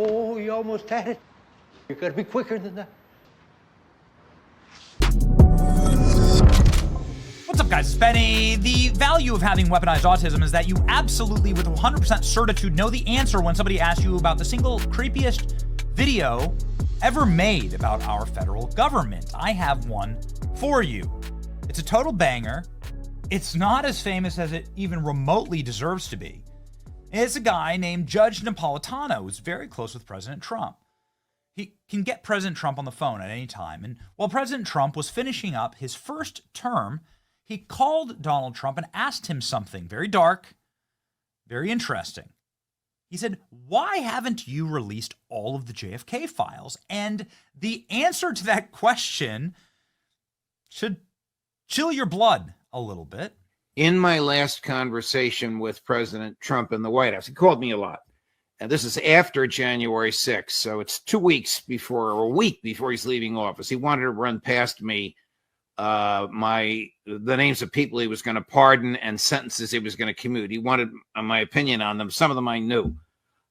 Oh, you almost had it. You gotta be quicker than that. What's up, guys? It's Benny. The value of having weaponized autism is that you absolutely, with 100% certitude, know the answer when somebody asks you about the single creepiest video ever made about our federal government. I have one for you. It's a total banger. It's not as famous as it even remotely deserves to be. It's a guy named Judge Napolitano who's very close with President Trump. He can get President Trump on the phone at any time. And while President Trump was finishing up his first term, he called Donald Trump and asked him something very dark, very interesting. He said, "Why haven't you released all of the JFK files?" And the answer to that question should chill your blood a little bit. In my last conversation with President Trump in the White House, he called me a lot. And this is after January 6th. So it's 2 weeks before, or a week before he's leaving office. He wanted to run past me the names of people he was going to pardon and sentences he was going to commute. He wanted my opinion on them. Some of them I knew.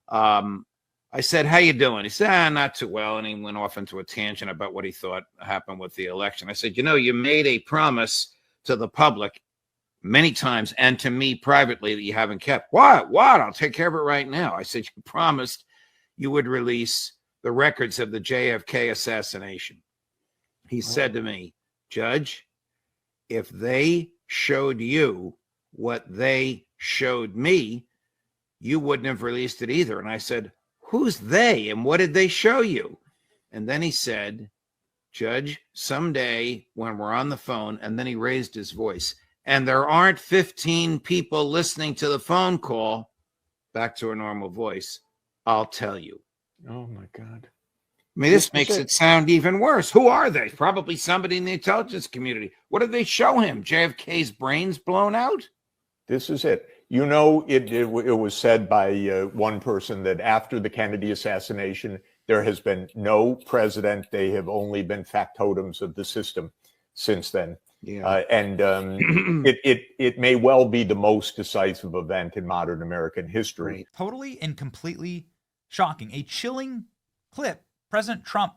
I said, "How you doing?" He said, "Not too well." And he went off into a tangent about what he thought happened with the election. I said, "You made a promise to the public many times and to me privately that you haven't kept." What? I'll take care of it right now. I said, "You promised you would release the records of the JFK assassination." He said to me, "Judge, if they showed you what they showed me, you wouldn't have released it either." And I said, "Who's they and what did they show you?" And then he said, "Judge, someday when we're on the phone," and then he raised his voice, "and there aren't 15 people listening to the phone call," back to a normal voice, "I'll tell you." Oh my God. I mean, this makes it sound even worse. Who are they? Probably somebody in the intelligence community. What did they show him? JFK's brains blown out? This is it. You know, it was said by one person that after the Kennedy assassination, there has been no president. They have only been factotums of the system since then. Yeah. It may well be the most decisive event in modern American history. Right. Totally and completely shocking. A chilling clip. President Trump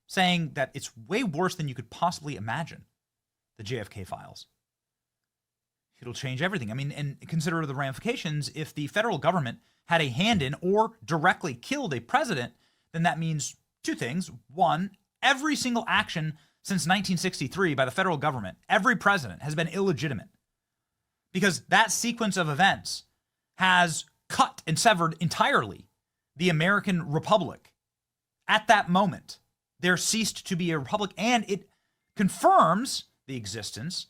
saying that it's way worse than you could possibly imagine, the JFK files. It'll change everything. I mean, and consider the ramifications. If the federal government had a hand in or directly killed a president, then that means two things. One, every single action since 1963 by the federal government, every president, has been illegitimate. Because that sequence of events has cut and severed entirely the American Republic. At that moment, there ceased to be a republic, and it confirms the existence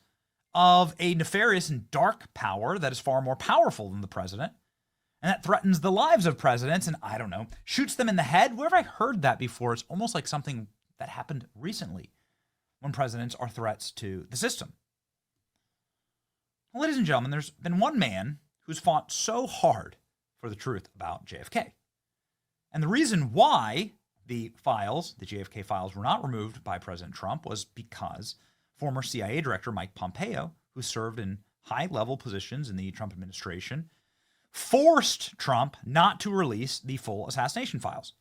of a nefarious and dark power that is far more powerful than the president, and that threatens the lives of presidents and, I don't know, shoots them in the head. Where have I heard that before? It's almost like something that happened recently when presidents are threats to the system. Well, ladies and gentlemen, there's been one man who's fought so hard for the truth about JFK. And the reason why the JFK files, were not removed by President Trump was because former CIA Director Mike Pompeo, who served in high-level positions in the Trump administration, forced Trump not to release the full assassination files.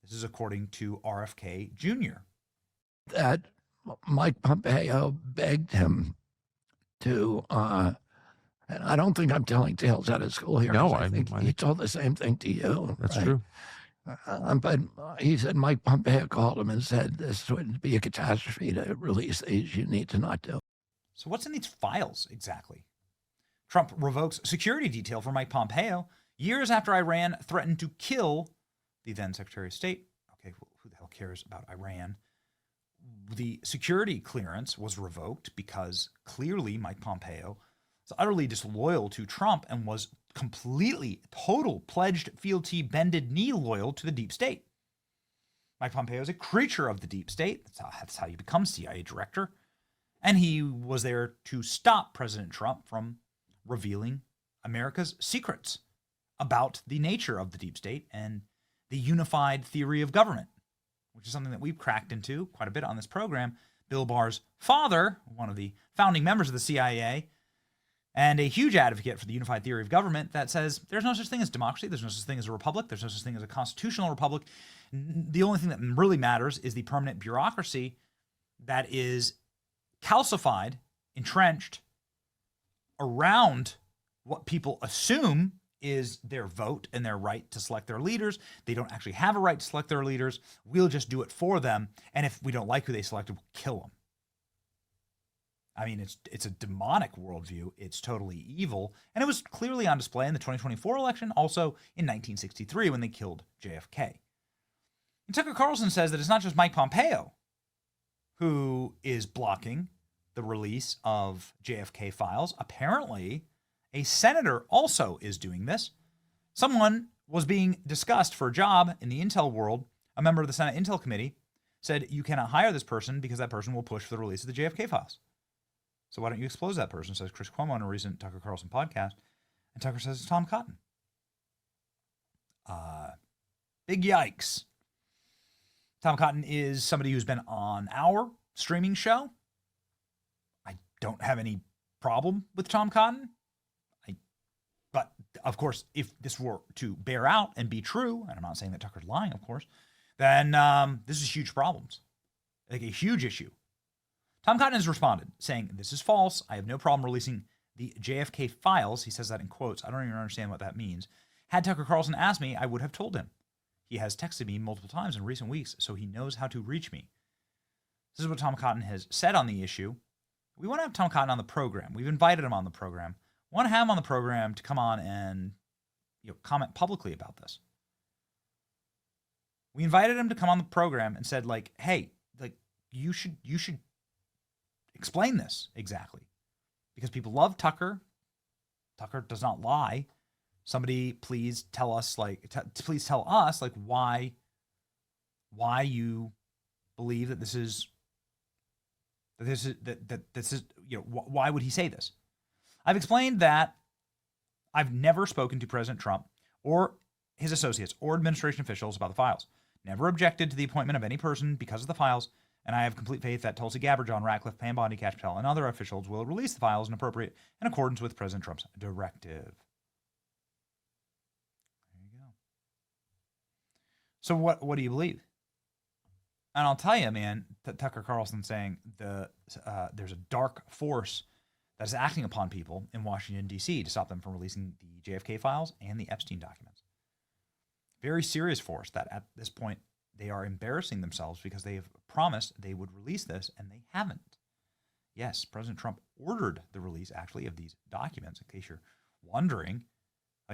This is according to RFK Jr. That Mike Pompeo begged him to, and I don't think I'm telling tales out of school here. No, I think he told the same thing to you. That's right? true. But he said Mike Pompeo called him and said this would be a catastrophe to release these. You need to not do. So what's in these files exactly? Trump revokes security detail for Mike Pompeo years after Iran threatened to kill the then Secretary of State. Okay, who the hell cares about Iran? The security clearance was revoked because clearly Mike Pompeo was utterly disloyal to Trump and was completely, total, pledged, fealty, bended knee loyal to the deep state. Mike Pompeo is a creature of the deep state. That's how you become CIA director. And he was there to stop President Trump from revealing America's secrets about the nature of the deep state and the unified theory of government, which is something that we've cracked into quite a bit on this program. Bill Barr's father, one of the founding members of the CIA, and a huge advocate for the unified theory of government that says there's no such thing as democracy, there's no such thing as a republic, there's no such thing as a constitutional republic. The only thing that really matters is the permanent bureaucracy that is calcified, entrenched around what people assume is their vote and their right to select their leaders. They don't actually have a right to select their leaders. We'll just do it for them. And if we don't like who they selected, we'll kill them. I mean, it's a demonic worldview. It's totally evil. And it was clearly on display in the 2024 election, also in 1963 when they killed JFK. And Tucker Carlson says that it's not just Mike Pompeo who is blocking the release of JFK files. Apparently, a senator also is doing this. Someone was being discussed for a job in the intel world. A member of the Senate Intel Committee said, you cannot hire this person because that person will push for the release of the JFK files. So why don't you expose that person, says Chris Cuomo on a recent Tucker Carlson podcast. And Tucker says it's Tom Cotton. Big yikes. Tom Cotton is somebody who's been on our streaming show. I don't have any problem with Tom Cotton. But, of course, if this were to bear out and be true, and I'm not saying that Tucker's lying, of course, then this is huge problems, like a huge issue. Tom Cotton has responded, saying, this is false. I have no problem releasing the JFK files. He says that in quotes. I don't even understand what that means. Had Tucker Carlson asked me, I would have told him. He has texted me multiple times in recent weeks, so he knows how to reach me. This is what Tom Cotton has said on the issue. We want to have Tom Cotton on the program. We've invited him on the program. We want to have him on the program to come on and comment publicly about this. We invited him to come on the program and said, like, hey, like you should explain this exactly, because people love Tucker. Tucker does not lie. Somebody please tell us, please tell us, why you believe that this is, why would he say this? I've explained that I've never spoken to President Trump or his associates or administration officials about the files. Never objected to the appointment of any person because of the files, and I have complete faith that Tulsi Gabbard, John Ratcliffe, Pam Bondi, Kash Patel, and other officials will release the files in accordance with President Trump's directive. There you go. So what do you believe? And I'll tell you, man, that Tucker Carlson saying there's a dark force that is acting upon people in Washington, D.C. to stop them from releasing the JFK files and the Epstein documents. Very serious force that at this point they are embarrassing themselves because they have promised they would release this and they haven't. Yes, President Trump ordered the release actually of these documents, in case you're wondering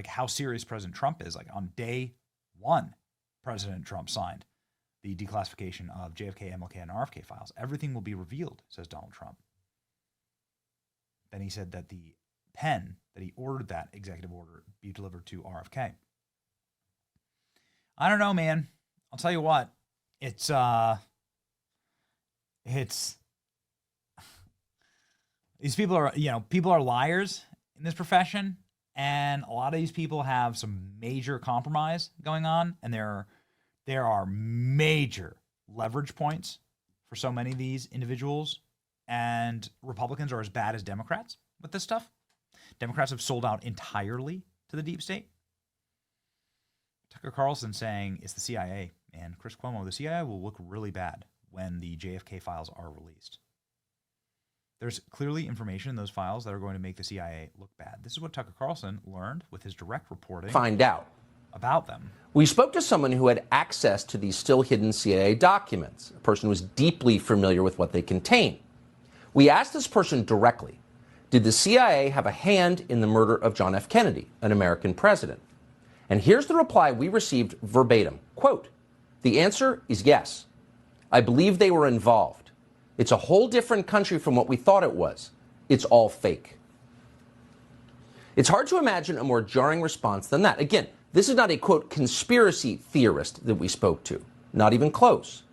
how serious President Trump is. On day one, President Trump signed the declassification of JFK, MLK, and RFK files. Everything will be revealed, says Donald Trump. Then he said that the pen that he ordered that executive order be delivered to RFK. I don't know, man. I'll tell you what. It's these people are, people are liars in this profession, and a lot of these people have some major compromise going on, and there are major leverage points for so many of these individuals. And Republicans are as bad as Democrats with this stuff. Democrats have sold out entirely to the deep state. Tucker Carlson saying it's the CIA, and Chris Cuomo, the CIA will look really bad when the JFK files are released. There's clearly information in those files that are going to make the CIA look bad. This is what Tucker Carlson learned with his direct reporting. Find out about them. We spoke to someone who had access to these still hidden CIA documents, a person who was deeply familiar with what they contain. We asked this person directly, did the CIA have a hand in the murder of John F. Kennedy, an American president? And here's the reply we received verbatim. Quote, the answer is yes. I believe they were involved. It's a whole different country from what we thought it was. It's all fake. It's hard to imagine a more jarring response than that. Again, this is not a, quote, conspiracy theorist that we spoke to. Not even close.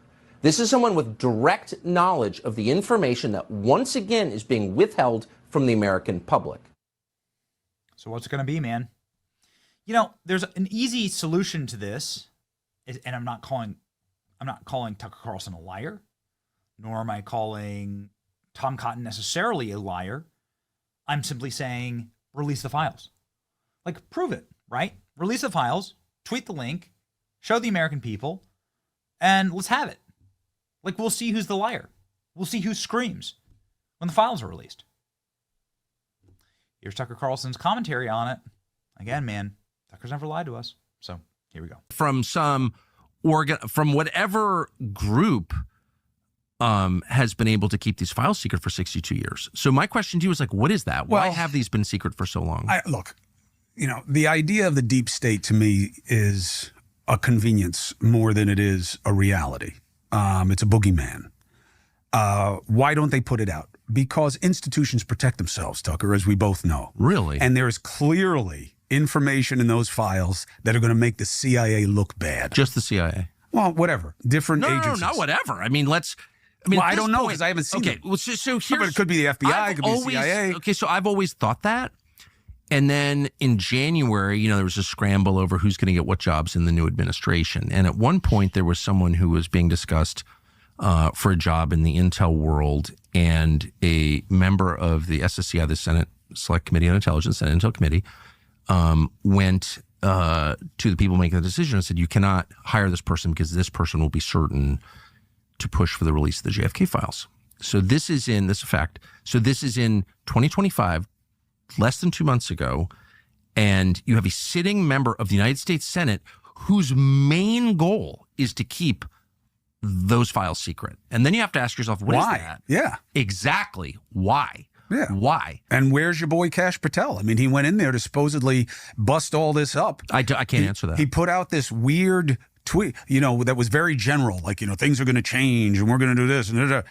This is someone with direct knowledge of the information that once again is being withheld from the American public. So what's it going to be, man? There's an easy solution to this, and I'm not calling Tucker Carlson a liar, nor am I calling Tom Cotton necessarily a liar. I'm simply saying release the files. Like, prove it, right? Release the files, tweet the link, show the American people, and let's have it. Like, we'll see who's the liar. We'll see who screams when the files are released. Here's Tucker Carlson's commentary on it. Again, man, Tucker's never lied to us. So here we go. From from whatever group has been able to keep these files secret for 62 years. So my question to you is like, what is that? Why have these been secret for so long? Look, the idea of the deep state to me is a convenience more than it is a reality. It's a boogeyman. Why don't they put it out? Because institutions protect themselves, Tucker, as we both know. Really? And there is clearly information in those files that are going to make the CIA look bad. Just the CIA? Well, whatever. Different agencies. No, not whatever. I don't know because I haven't seen them. Well, so here's... But it could be the FBI, it could be the CIA. Okay, so I've always thought that. And then in January, there was a scramble over who's going to get what jobs in the new administration. And at one point, there was someone who was being discussed for a job in the intel world, and a member of the SSCI, the Senate Select Committee on Intelligence, Senate Intel Committee, went to the people making the decision and said, you cannot hire this person because this person will be certain to push for the release of the JFK files. So this is in 2025, less than 2 months ago, and you have a sitting member of the United States Senate whose main goal is to keep those files secret. And then you have to ask yourself, what is that? Yeah. Exactly. Why? Yeah. Why? And where's your boy Kash Patel? I mean, he went in there to supposedly bust all this up. I can't answer that. He put out this weird tweet, that was very general, like, things are going to change and we're going to do this. And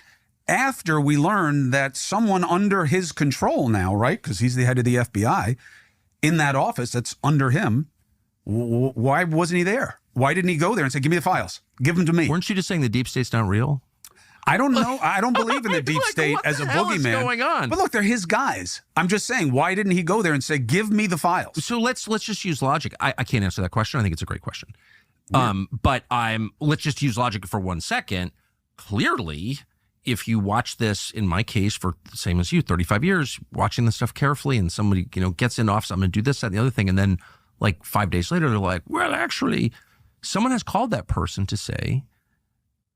after we learned that someone under his control now, right, because he's the head of the FBI, in that office that's under him, why wasn't he there? Why didn't he go there and say, give me the files? Give them to me. Weren't you just saying the deep state's not real? I don't know. I don't believe in the deep state as a boogeyman. What the hell is going on? But look, they're his guys. I'm just saying, why didn't he go there and say, give me the files? So let's just use logic. I can't answer that question. I think it's a great question. Yeah. But let's just use logic for 1 second. Clearly, if you watch this, in my case, for the same as you, 35 years, watching this stuff carefully, and somebody, gets in office, I'm going to do this, that, and the other thing, and then like 5 days later, they're like, well, actually, someone has called that person to say,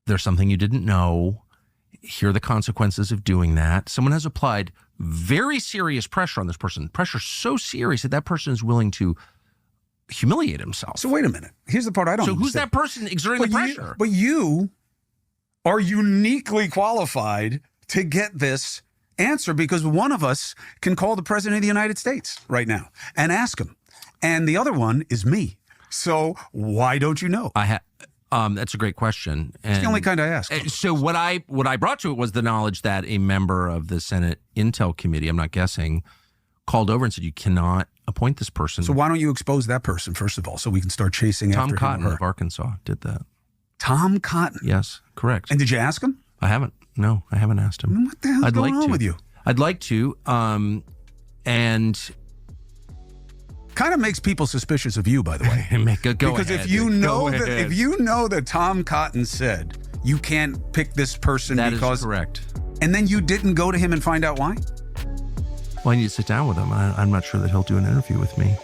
there's something you didn't know. Here are the consequences of doing that. Someone has applied very serious pressure on this person. Pressure so serious that person is willing to humiliate himself. So wait a minute. Here's the part I don't understand. Who's that person exerting the pressure? But you are uniquely qualified to get this answer, because one of us can call the president of the United States right now and ask him. And the other one is me. So why don't you know? That's a great question. And it's the only kind I ask. So what I brought to it was the knowledge that a member of the Senate Intel Committee, I'm not guessing, called over and said, you cannot appoint this person. So why don't you expose that person, first of all, so we can start chasing after him? Tom Cotton of Arkansas did that. Tom Cotton? Yes, correct. And did you ask him? I haven't. No, I haven't asked him. What the hell's going on with you? I'd like to. And... kind of makes people suspicious of you, by the way. Because if you know that Tom Cotton said you can't pick this person that is correct, and then you didn't go to him and find out why. Well, I need to sit down with him. I'm not sure that he'll do an interview with me.